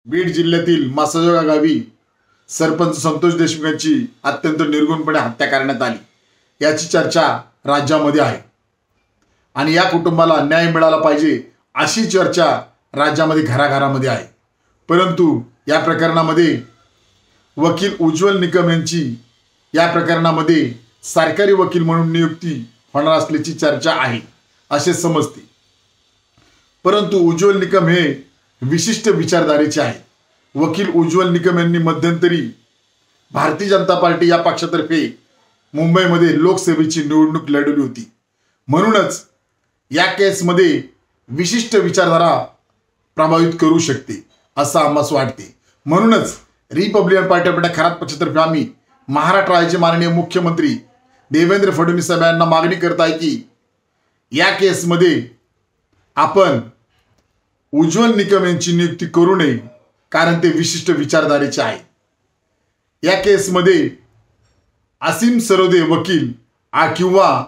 बीड जिल्ह्यातील मासाजोगा गावी सरपंच संतोष देशमुख यांची अत्यंत निर्गुणपणे हत्या करण्यात आली याची चर्चा राज्यामध्ये आहे आणि या कुटुंबाला न्याय मिळाला पाहिजे अशी चर्चा राज्यामध्ये घराघरामध्ये आहे। परंतु या प्रकरणामध्ये वकील उज्ज्वल निकम यांची या प्रकरणामध्ये सरकारी वकील म्हणून नियुक्ती होणार असल्याची चर्चा आहे असे समजते। परंतु उज्ज्वल निकम हे विशिष्ट विचारधारेचे आहेत। वकील उज्ज्वल निकम यांनी मध्यंतरी भारतीय जनता पार्टी या पक्षातर्फे मुंबईमध्ये लोकसभेची निवडणूक लढवली होती। म्हणूनच या केसमध्ये विशिष्ट विचारधारा प्रभावित करू शकते असं आम्हाला वाटते। म्हणूनच Republican party of India Kharat पक्षातर्फे आम्ही महाराष्ट्र राज्याचे माननीय मुख्यमंत्री देवेंद्र फडणवीस साहेब यांना मागणी करत आहे की या केसमध्ये आपण उज्ज्वल निकम यांची नियुक्ती करू नये, कारण ते विशिष्ट विचारधारेचे आहे। या केसमध्ये असीम सरोदे वकील किंवा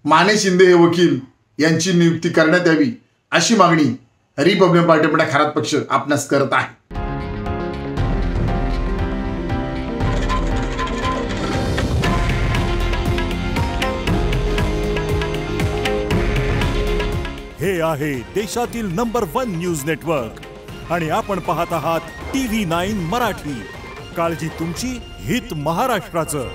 माने शिंदे हे वकील यांची नियुक्ती करण्यात यावी अशी मागणी Republican party of India Kharat पक्ष आपणास करत आहे। हे आहे देशातील नंबर 1 न्यूज नेटवर्क आणि आपण पाहत आहात TV9 मराठी। काळजी तुमची, हित महाराष्ट्राचं।